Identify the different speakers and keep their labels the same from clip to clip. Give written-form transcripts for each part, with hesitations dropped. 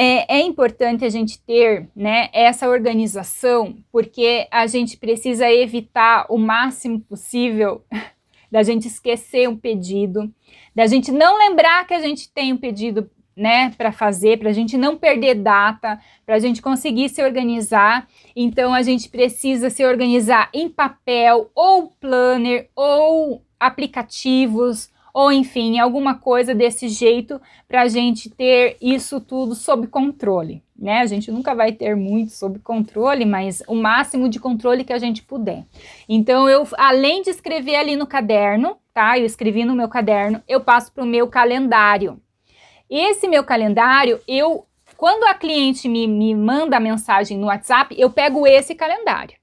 Speaker 1: é importante a gente ter, né, essa organização, porque a gente precisa evitar o máximo possível da gente esquecer um pedido, da gente não lembrar que a gente tem um pedido, né, para fazer, para a gente não perder data, para a gente conseguir se organizar. Então a gente precisa se organizar em papel, ou planner, ou aplicativos, ou enfim, alguma coisa desse jeito, para a gente ter isso tudo sob controle, né? A gente nunca vai ter muito sob controle, mas o máximo de controle que a gente puder. Então eu, além de escrever ali no caderno, tá? Eu escrevi no meu caderno, eu passo para o meu calendário. Esse meu calendário, quando a cliente me manda a mensagem no WhatsApp, eu pego esse calendário.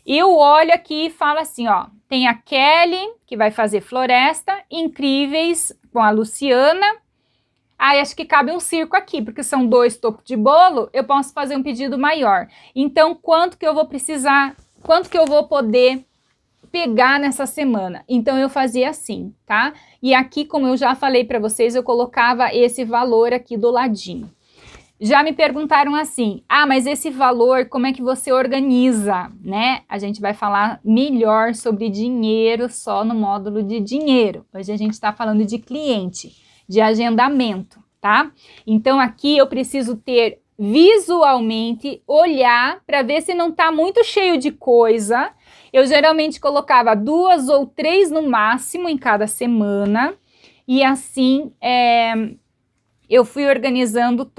Speaker 1: Eu olho aqui e falo assim, ó, tem a Kelly, que vai fazer floresta, incríveis, com a Luciana. Acho que cabe um circo aqui, porque são 2 topos de bolo, eu posso fazer um pedido maior. Então, quanto que eu vou precisar, quanto que eu vou poder pegar nessa semana? Então, eu fazia assim, tá? E aqui, como eu já falei para vocês, eu colocava esse valor aqui do ladinho. Já me perguntaram assim, mas esse valor, como é que você organiza, né? A gente vai falar melhor sobre dinheiro só no módulo de dinheiro. Hoje a gente está falando de cliente, de agendamento, tá? Então aqui eu preciso ter visualmente, olhar para ver se não está muito cheio de coisa. Eu geralmente colocava 2 ou 3 no máximo em cada semana, e assim eu fui organizando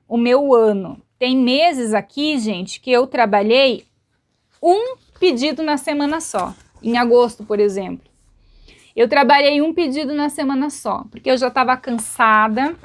Speaker 1: o meu ano. Tem meses aqui, gente, que eu trabalhei um pedido na semana só. Em agosto, por exemplo. Eu trabalhei um pedido na semana só, porque eu já estava cansada.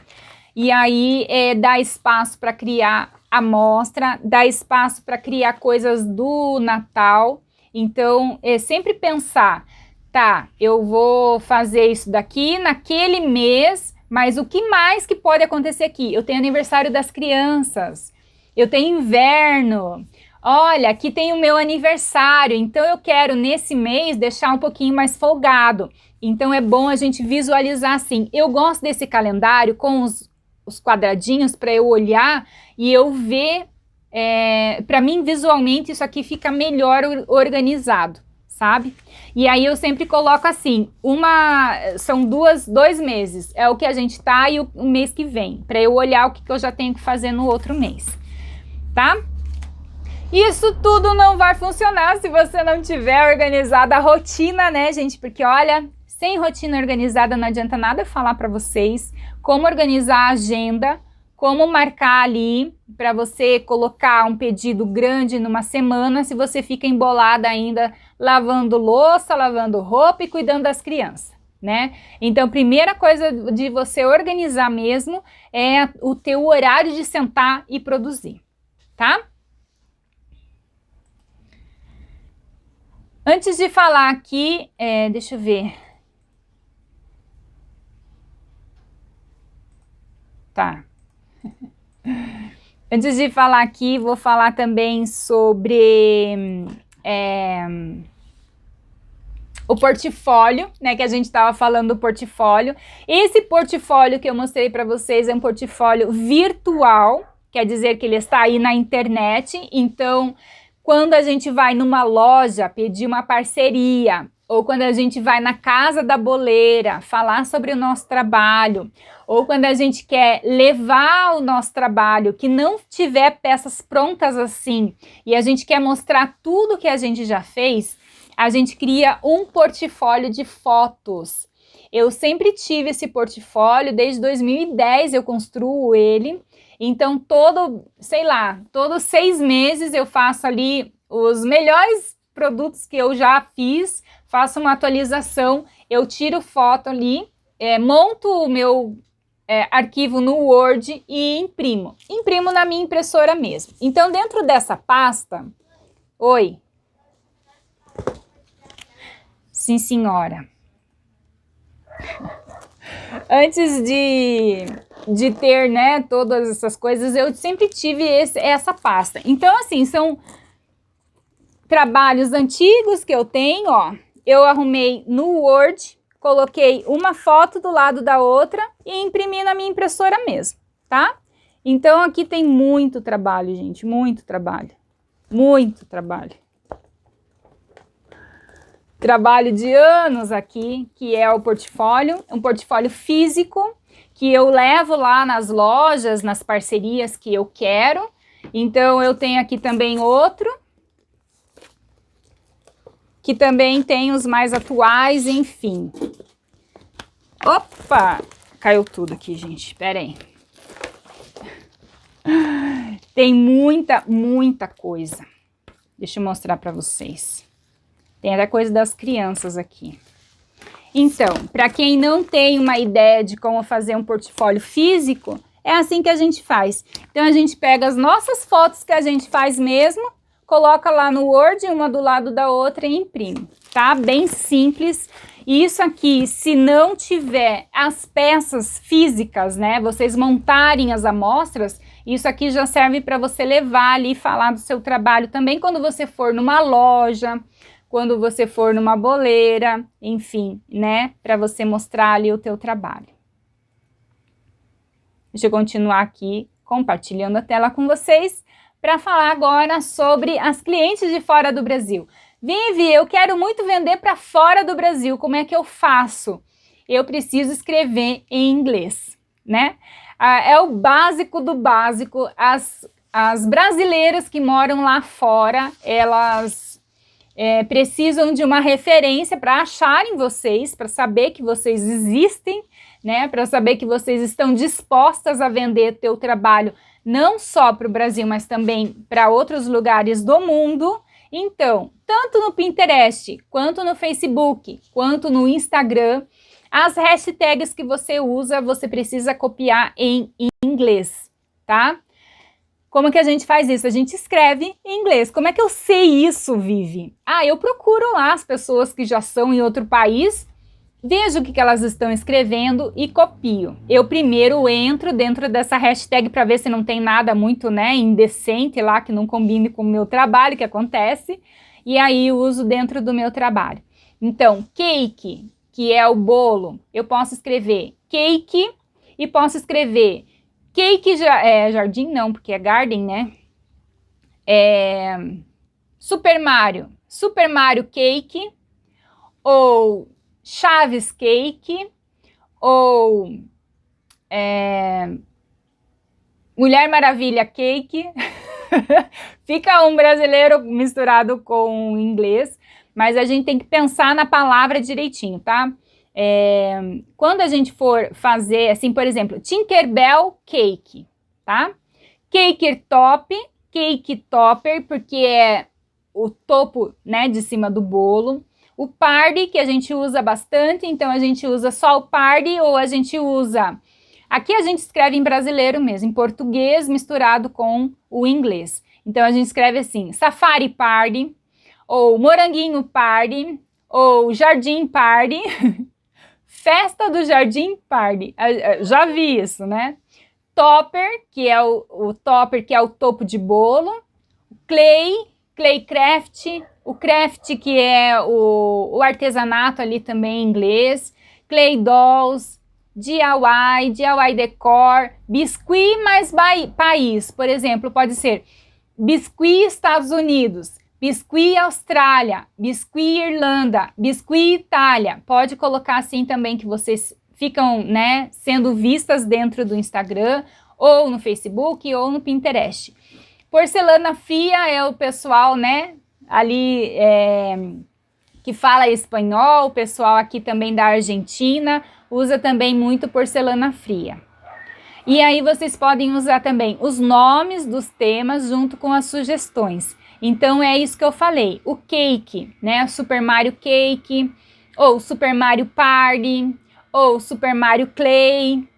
Speaker 1: E aí dá espaço para criar amostra, dá espaço para criar coisas do Natal. Então, sempre pensar, tá, eu vou fazer isso daqui naquele mês, mas o que mais que pode acontecer aqui? Eu tenho aniversário das crianças, eu tenho inverno, olha, aqui tem o meu aniversário, então eu quero nesse mês deixar um pouquinho mais folgado. Então é bom a gente visualizar assim. Eu gosto desse calendário com os quadradinhos para eu olhar e eu ver, para mim visualmente isso aqui fica melhor organizado, sabe? E aí eu sempre coloco assim, são 2 meses, é o que a gente tá e o mês que vem, para eu olhar o que eu já tenho que fazer no outro mês, tá? Isso tudo não vai funcionar se você não tiver organizada a rotina, né, gente? Porque olha, sem rotina organizada não adianta nada eu falar para vocês como organizar a agenda, como marcar ali para você colocar um pedido grande numa semana se você fica embolada ainda lavando louça, lavando roupa e cuidando das crianças, né? Então, primeira coisa de você organizar mesmo é o teu horário de sentar e produzir, tá? Antes de falar aqui, deixa eu ver. Tá. Antes de falar aqui, vou falar também sobre o portfólio, né, que a gente estava falando do portfólio. Esse portfólio que eu mostrei para vocês é um portfólio virtual, quer dizer que ele está aí na internet. Então, quando a gente vai numa loja pedir uma parceria, ou quando a gente vai na casa da boleira falar sobre o nosso trabalho, ou quando a gente quer levar o nosso trabalho que não tiver peças prontas assim, e a gente quer mostrar tudo que a gente já fez, a gente cria um portfólio de fotos. Eu sempre tive esse portfólio, desde 2010 eu construo ele. Então, todos 6 meses eu faço ali os melhores produtos que eu já fiz, faço uma atualização, eu tiro foto ali, monto o meu arquivo no Word e imprimo. Imprimo na minha impressora mesmo. Então, dentro dessa pasta... Oi. Sim, senhora. Antes de ter, né, todas essas coisas, eu sempre tive essa pasta. Então, assim, são trabalhos antigos que eu tenho, ó. Eu arrumei no Word, coloquei uma foto do lado da outra e imprimi na minha impressora mesmo, tá? Então aqui tem muito trabalho, gente, muito trabalho. Muito trabalho. Trabalho de anos aqui, que é o portfólio, um portfólio físico, que eu levo lá nas lojas, nas parcerias que eu quero. Então eu tenho aqui também outro, que também tem os mais atuais, enfim. Opa! Caiu tudo aqui, gente, pera aí. Tem muita coisa. Deixa eu mostrar para vocês. Tem até coisa das crianças aqui. Então, para quem não tem uma ideia de como fazer um portfólio físico, é assim que a gente faz. Então, a gente pega as nossas fotos que a gente faz mesmo, coloca lá no Word, uma do lado da outra e imprime, tá? Bem simples. E isso aqui, se não tiver as peças físicas, né, vocês montarem as amostras, isso aqui já serve para você levar ali e falar do seu trabalho também quando você for numa loja, quando você for numa boleira, enfim, né, para você mostrar ali o teu trabalho. Deixa eu continuar aqui compartilhando a tela com vocês para falar agora sobre as clientes de fora do Brasil. Vivi, eu quero muito vender para fora do Brasil, como é que eu faço? Eu preciso escrever em inglês, né? É o básico do básico. As brasileiras que moram lá fora, elas precisam de uma referência para acharem vocês, para saber que vocês existem, né? Para saber que vocês estão dispostas a vender teu trabalho não só para o Brasil, mas também para outros lugares do mundo. Então, tanto no Pinterest, quanto no Facebook, quanto no Instagram, as hashtags que você usa, você precisa copiar em inglês, tá? Como que a gente faz isso? A gente escreve em inglês. Como é que eu sei isso, Vivi? Eu procuro lá as pessoas que já são em outro país, vejo o que elas estão escrevendo e copio. Eu primeiro entro dentro dessa hashtag para ver se não tem nada muito, né, indecente lá, que não combine com o meu trabalho, que acontece, e aí uso dentro do meu trabalho. Então, cake, que é o bolo, eu posso escrever cake e posso escrever cake, jardim não, porque é garden, né? Super Mario Cake, ou Chaves Cake, ou Mulher Maravilha Cake. Fica um brasileiro misturado com inglês, mas a gente tem que pensar na palavra direitinho, tá? Quando a gente for fazer, assim, por exemplo, Tinkerbell Cake, tá? Cake topper, porque é o topo, né, de cima do bolo. O party, que a gente usa bastante, então a gente usa só o party, ou a gente usa... Aqui a gente escreve em brasileiro mesmo, em português misturado com o inglês. Então a gente escreve assim, Safari Party, ou Moranguinho Party, ou Jardim Party, Festa do Jardim Party. Já vi isso, né? Topper, que é o topper, que é o topo de bolo. Claycraft, o craft, que é o artesanato ali também em inglês. Clay Dolls, DIY Decor, biscuit mais país. Por exemplo, pode ser biscuit Estados Unidos, biscuit Austrália, biscuit Irlanda, biscuit Itália. Pode colocar assim também, que vocês ficam, né, sendo vistas dentro do Instagram, ou no Facebook, ou no Pinterest. Porcelana Fria é o pessoal, né, ali que fala espanhol, o pessoal aqui também da Argentina usa também muito porcelana fria. E aí vocês podem usar também os nomes dos temas junto com as sugestões. Então é isso que eu falei, o cake, né, Super Mario Cake, ou Super Mario Party, ou Super Mario Clay.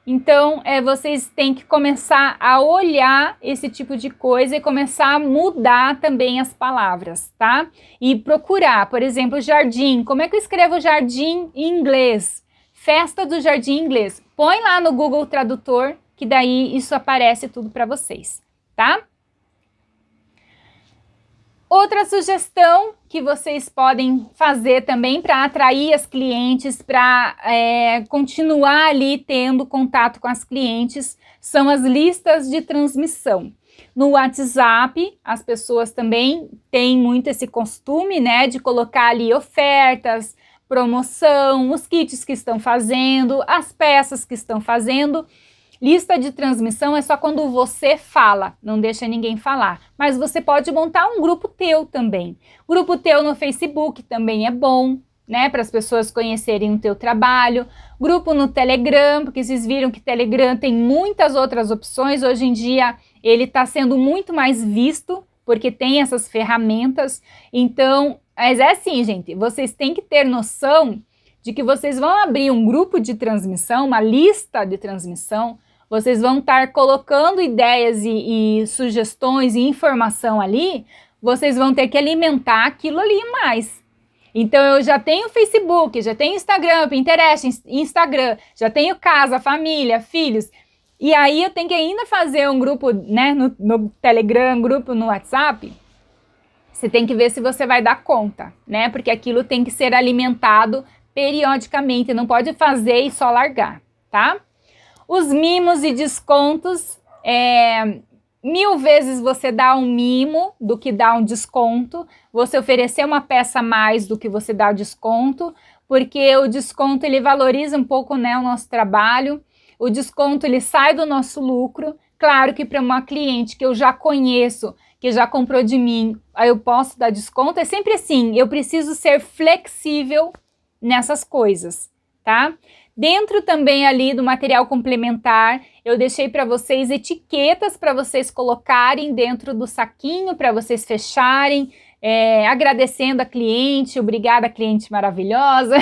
Speaker 1: Então, vocês têm que começar a olhar esse tipo de coisa e começar a mudar também as palavras, tá? E procurar, por exemplo, jardim. Como é que eu escrevo jardim em inglês? Festa do jardim em inglês. Põe lá no Google Tradutor, que daí isso aparece tudo para vocês, tá? Outra sugestão que vocês podem fazer também para atrair as clientes, para continuar ali tendo contato com as clientes, são as listas de transmissão. No WhatsApp, as pessoas também têm muito esse costume, né, de colocar ali ofertas, promoção, os kits que estão fazendo, as peças que estão fazendo. Lista de transmissão é só quando você fala, não deixa ninguém falar. Mas você pode montar um grupo teu também. Grupo teu no Facebook também é bom, né? Para as pessoas conhecerem o teu trabalho. Grupo no Telegram, porque vocês viram que Telegram tem muitas outras opções. Hoje em dia ele está sendo muito mais visto, porque tem essas ferramentas. Então, mas é assim, gente, vocês têm que ter noção de que vocês vão abrir um grupo de transmissão, uma lista de transmissão. Vocês vão estar colocando ideias e sugestões e informação ali, vocês vão ter que alimentar aquilo ali mais. Então, eu já tenho Facebook, já tenho Instagram, Pinterest, Instagram, já tenho casa, família, filhos. E aí, eu tenho que ainda fazer um grupo, né, no Telegram, grupo no WhatsApp. Você tem que ver se você vai dar conta, né? Porque aquilo tem que ser alimentado periodicamente, não pode fazer e só largar, tá? Os mimos e descontos, 1000 vezes você dá um mimo do que dá um desconto, você oferecer uma peça a mais do que você dá o desconto, porque o desconto ele valoriza um pouco, né, o nosso trabalho, o desconto ele sai do nosso lucro. Claro que para uma cliente que eu já conheço, que já comprou de mim, aí eu posso dar desconto, é sempre assim, eu preciso ser flexível nessas coisas, tá? Dentro também ali do material complementar, eu deixei para vocês etiquetas para vocês colocarem dentro do saquinho, para vocês fecharem, agradecendo a cliente, obrigada cliente maravilhosa,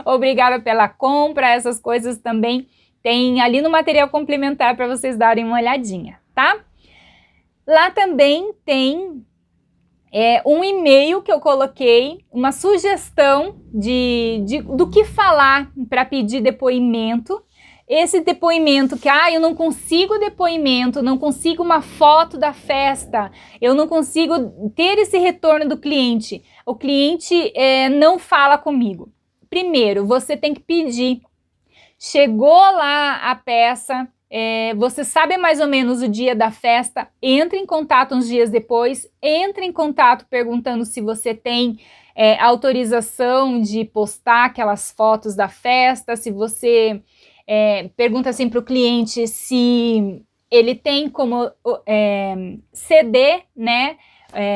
Speaker 1: obrigada pela compra, essas coisas também tem ali no material complementar para vocês darem uma olhadinha, tá? Lá também tem um e-mail que eu coloquei, uma sugestão do que falar para pedir depoimento. Esse depoimento que, eu não consigo depoimento, não consigo uma foto da festa, eu não consigo ter esse retorno do cliente. O cliente não fala comigo. Primeiro, você tem que pedir. Chegou lá a peça, você sabe mais ou menos o dia da festa, entre em contato uns dias depois, entre em contato perguntando se você tem autorização de postar aquelas fotos da festa, se você pergunta assim para o cliente se ele tem como ceder, né,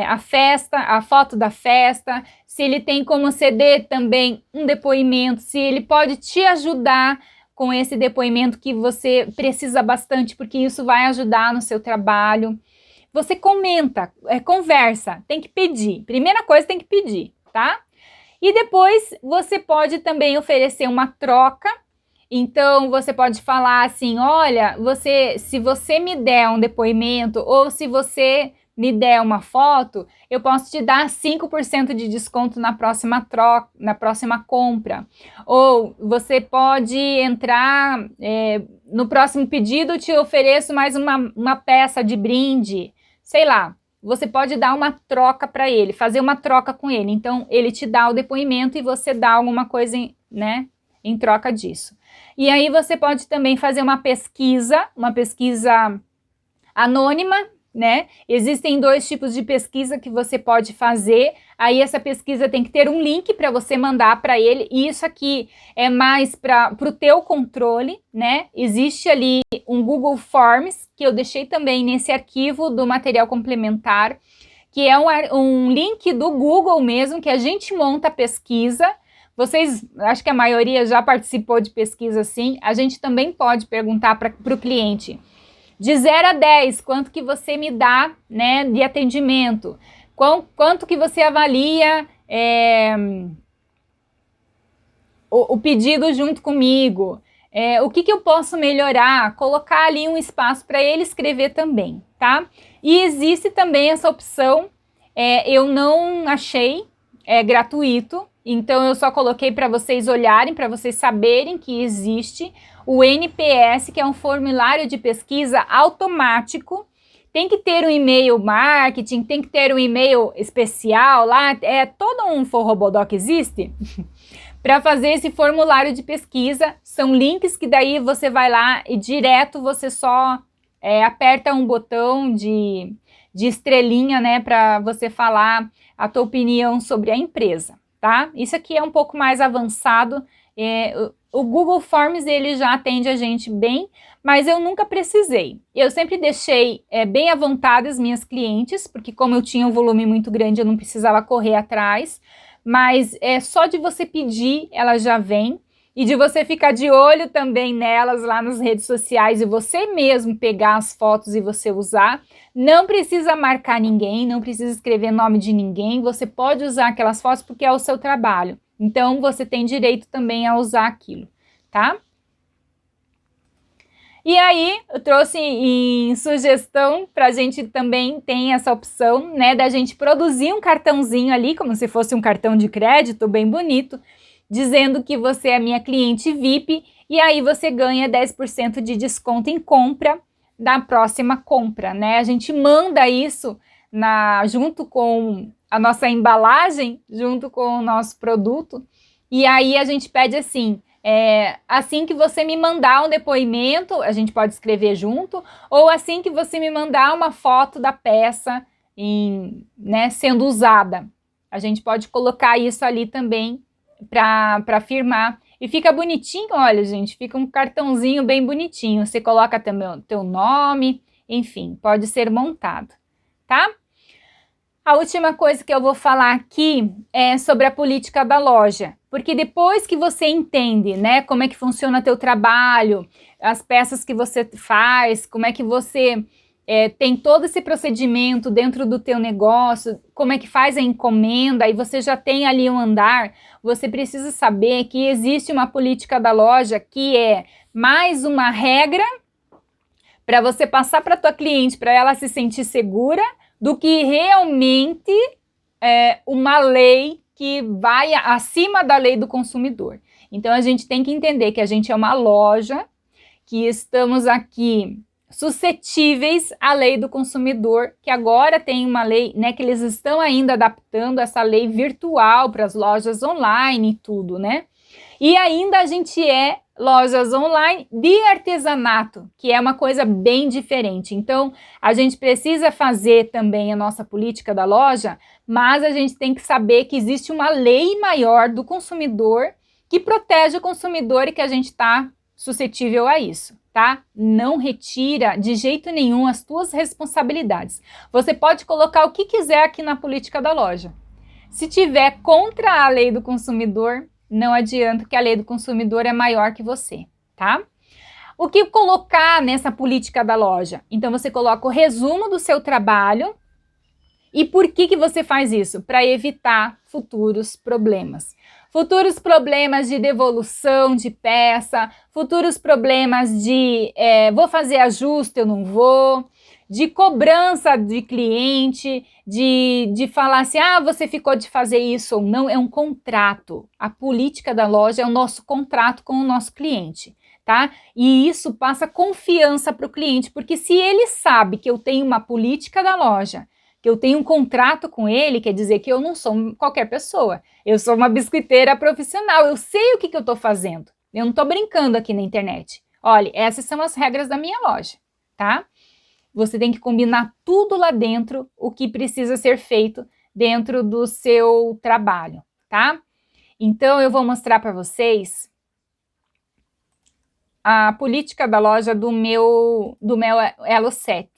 Speaker 1: a festa, a foto da festa, se ele tem como ceder também um depoimento, se ele pode te ajudar com esse depoimento que você precisa bastante, porque isso vai ajudar no seu trabalho. Você comenta, conversa, tem que pedir. Primeira coisa, tem que pedir, tá? E depois você pode também oferecer uma troca. Então, você pode falar assim, olha, se você me der um depoimento ou se você me der uma foto, eu posso te dar 5% de desconto na próxima troca, na próxima compra. Ou você pode entrar, no próximo pedido eu te ofereço mais uma peça de brinde, sei lá. Você pode dar uma troca para ele, fazer uma troca com ele. Então, ele te dá o depoimento e você dá alguma coisa, né, em troca disso. E aí você pode também fazer uma pesquisa anônima, né? Existem 2 tipos de pesquisa que você pode fazer. Aí essa pesquisa tem que ter um link para você mandar para ele. E isso aqui é mais para o teu controle, né? Existe ali um Google Forms que eu deixei também nesse arquivo do material complementar, que é um link do Google mesmo, que a gente monta a pesquisa. Vocês, acho que a maioria já participou de pesquisa assim. A gente também pode perguntar para o cliente, de 0 a 10, quanto que você me dá, né, de atendimento? Quanto que você avalia o pedido junto comigo? O que eu posso melhorar? Colocar ali um espaço para ele escrever também, tá? E existe também essa opção, eu não achei, gratuito, então eu só coloquei para vocês olharem, para vocês saberem que existe o NPS, que é um formulário de pesquisa automático. tem que ter um e-mail marketing, tem que ter um e-mail especial lá, é todo um forrobodó que existe para fazer esse formulário de pesquisa. São links que daí você vai lá e direto você só aperta um botão de estrelinha, né, para você falar a tua opinião sobre a empresa, tá? Isso aqui é um pouco mais avançado. O Google Forms ele já atende a gente bem, mas eu nunca precisei. Eu sempre deixei bem à vontade as minhas clientes, porque como eu tinha um volume muito grande, eu não precisava correr atrás, mas só de você pedir, ela já vem, e de você ficar de olho também nelas lá nas redes sociais, e você mesmo pegar as fotos e você usar. Não precisa marcar ninguém, não precisa escrever nome de ninguém, você pode usar aquelas fotos porque é o seu trabalho. Então, você tem direito também a usar aquilo, tá? E aí, eu trouxe em sugestão para a gente também tem essa opção, né, da gente produzir um cartãozinho ali, como se fosse um cartão de crédito, bem bonito, dizendo que você é minha cliente VIP, e aí você ganha 10% de desconto em compra da próxima compra, né? A gente manda isso junto com a nossa embalagem, junto com o nosso produto, e aí a gente pede assim, assim que você me mandar um depoimento, a gente pode escrever junto, ou assim que você me mandar uma foto da peça né, sendo usada. A gente pode colocar isso ali também para firmar. E fica bonitinho, olha, gente, fica um cartãozinho bem bonitinho. Você coloca também o teu nome, enfim, pode ser montado, tá? A última coisa que eu vou falar aqui é sobre a política da loja, porque depois que você entende, né, como é que funciona teu trabalho, as peças que você faz, como é que você tem todo esse procedimento dentro do teu negócio, como é que faz a encomenda, e você já tem ali um andar, você precisa saber que existe uma política da loja que é mais uma regra para você passar para tua cliente, para ela se sentir segura, do que realmente uma lei que vai acima da lei do consumidor. Então, a gente tem que entender que a gente é uma loja, que estamos aqui suscetíveis à lei do consumidor, que agora tem uma lei, né, que eles estão ainda adaptando essa lei virtual para as lojas online e tudo, né? E ainda a gente é lojas online de artesanato, que é uma coisa bem diferente. Então, a gente precisa fazer também a nossa política da loja, mas a gente tem que saber que existe uma lei maior do consumidor que protege o consumidor e que a gente está suscetível a isso, tá? Não retira de jeito nenhum as tuas responsabilidades. Você pode colocar o que quiser aqui na política da loja. Se tiver contra a lei do consumidor, não adianta, que a lei do consumidor é maior que você, tá? O que colocar nessa política da loja? Então, você coloca o resumo do seu trabalho. E por que você faz isso? Para evitar futuros problemas. Futuros problemas de devolução de peça, futuros problemas de vou fazer ajuste, eu não vou, de cobrança de cliente, de falar assim, você ficou de fazer isso ou não. É um contrato. A política da loja é o nosso contrato com o nosso cliente, tá? E isso passa confiança para o cliente, porque se ele sabe que eu tenho uma política da loja, que eu tenho um contrato com ele, quer dizer que eu não sou qualquer pessoa. Eu sou uma biscoiteira profissional, eu sei o que eu estou fazendo. Eu não estou brincando aqui na internet. Olha, essas são as regras da minha loja, tá? Você tem que combinar tudo lá dentro, o que precisa ser feito dentro do seu trabalho, tá? Então, eu vou mostrar para vocês a política da loja do meu Elo 7.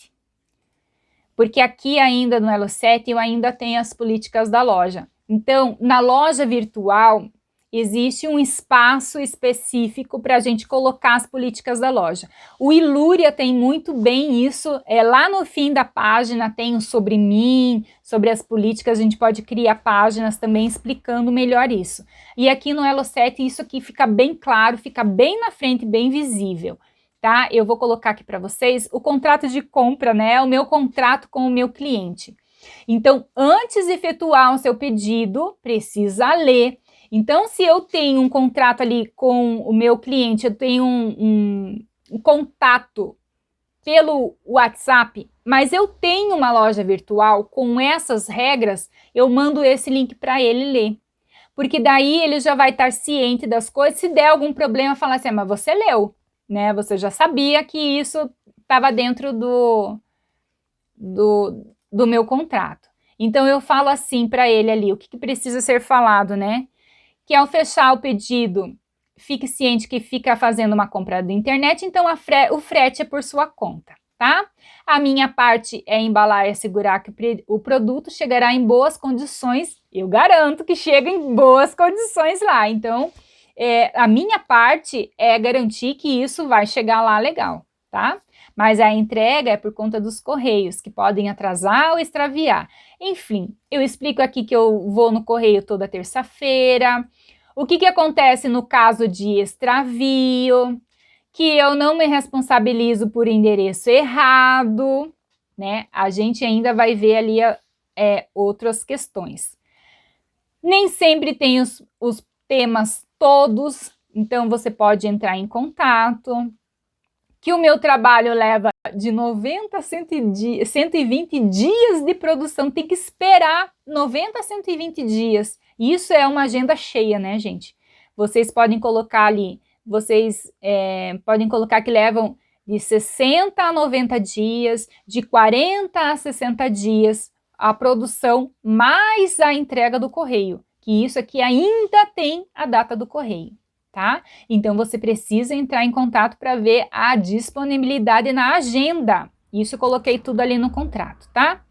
Speaker 1: Porque aqui ainda no Elo 7 eu ainda tenho as políticas da loja. Então, na loja virtual, existe um espaço específico para a gente colocar as políticas da loja. O Ilúria tem muito bem isso, lá no fim da página tem um sobre mim, sobre as políticas, a gente pode criar páginas também explicando melhor isso. E aqui no Elo 7 isso aqui fica bem claro, fica bem na frente, bem visível. Tá? Eu vou colocar aqui para vocês o contrato de compra, né? O meu contrato com o meu cliente. Então, antes de efetuar o seu pedido, precisa ler. Então, se eu tenho um contrato ali com o meu cliente, eu tenho um contato pelo WhatsApp, mas eu tenho uma loja virtual com essas regras, eu mando esse link para ele ler. Porque daí ele já vai estar ciente das coisas, se der algum problema, falar assim, mas você leu, né? Você já sabia que isso estava dentro do meu contrato. Então eu falo assim para ele ali, o que precisa ser falado, né? Que ao fechar o pedido, fique ciente que fica fazendo uma compra da internet, então o frete é por sua conta, tá? A minha parte é embalar e assegurar que o produto chegará em boas condições, eu garanto que chega em boas condições lá, então a minha parte é garantir que isso vai chegar lá legal, tá? Mas a entrega é por conta dos correios, que podem atrasar ou extraviar. Enfim, eu explico aqui que eu vou no correio toda terça-feira. O que acontece no caso de extravio? Que eu não me responsabilizo por endereço errado, né? A gente ainda vai ver ali outras questões. Nem sempre tem os temas todos, então você pode entrar em contato. Que o meu trabalho leva de 90 a 120 dias de produção, tem que esperar 90 a 120 dias. Isso é uma agenda cheia, né, gente? Vocês podem colocar ali, podem colocar que levam de 60 a 90 dias, de 40 a 60 dias a produção, mais a entrega do correio, que isso aqui ainda tem a data do correio. Tá? Então você precisa entrar em contato para ver a disponibilidade na agenda. Isso eu coloquei tudo ali no contrato, tá?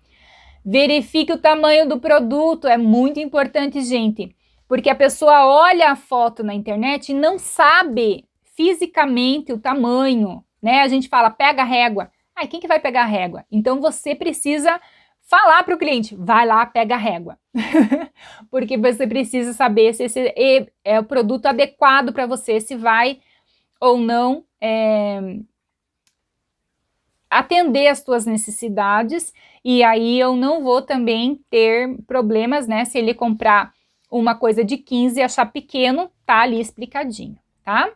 Speaker 1: Verifique o tamanho do produto, é muito importante, gente, porque a pessoa olha a foto na internet e não sabe fisicamente o tamanho, né? A gente fala, pega a régua. Ai, quem que vai pegar a régua? Então você precisa falar para o cliente, vai lá, pega a régua. Porque você precisa saber se esse é o produto adequado para você, se vai ou não atender as suas necessidades, e aí eu não vou também ter problemas, né, se ele comprar uma coisa de 15 e achar pequeno, tá ali explicadinho, tá?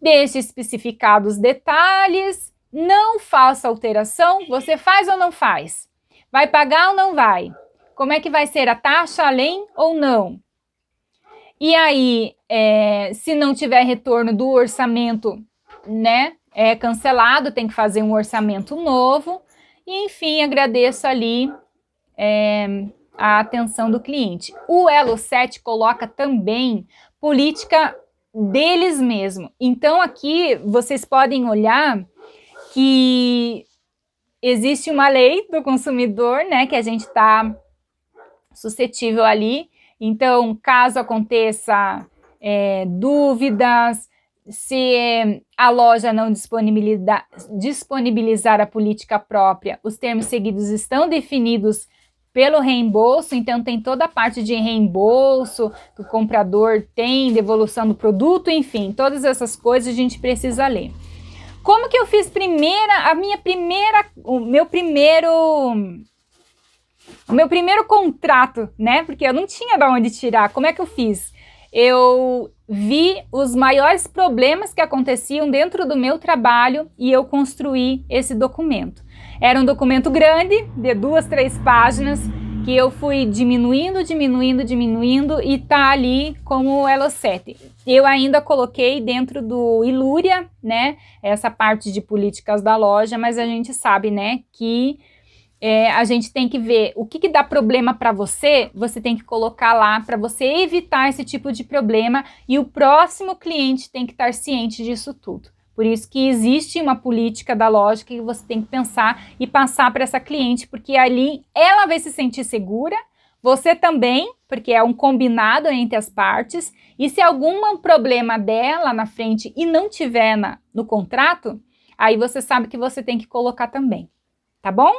Speaker 1: Deixe especificados os detalhes, não faça alteração, você faz ou não faz? Vai pagar ou não vai? Como é que vai ser a taxa além ou não? E aí, se não tiver retorno do orçamento, né, é cancelado, tem que fazer um orçamento novo. E, enfim, agradeço ali a atenção do cliente. O Elo 7 coloca também política deles mesmo. Então, aqui vocês podem olhar que existe uma lei do consumidor, né, que a gente está suscetível ali. Então, caso aconteça dúvidas, se a loja não disponibilizar a política própria, os termos seguidos estão definidos pelo reembolso, então tem toda a parte de reembolso, que o comprador tem, devolução do produto, enfim, todas essas coisas a gente precisa ler. Como que eu fiz o meu primeiro contrato, né? Porque eu não tinha de onde tirar. Como é que eu fiz? Eu vi os maiores problemas que aconteciam dentro do meu trabalho e eu construí esse documento. Era um documento grande, de 2, 3 páginas, que eu fui diminuindo e tá ali como o Elo 7. Eu ainda coloquei dentro do Ilúria, né, essa parte de políticas da loja, mas a gente sabe, né, que a gente tem que ver o que dá problema para você tem que colocar lá para você evitar esse tipo de problema e o próximo cliente tem que estar ciente disso tudo. Por isso que existe uma política da loja que você tem que pensar e passar para essa cliente, porque ali ela vai se sentir segura, você também, porque é um combinado entre as partes, e se algum problema dela na frente e não tiver no contrato, aí você sabe que você tem que colocar também, tá bom?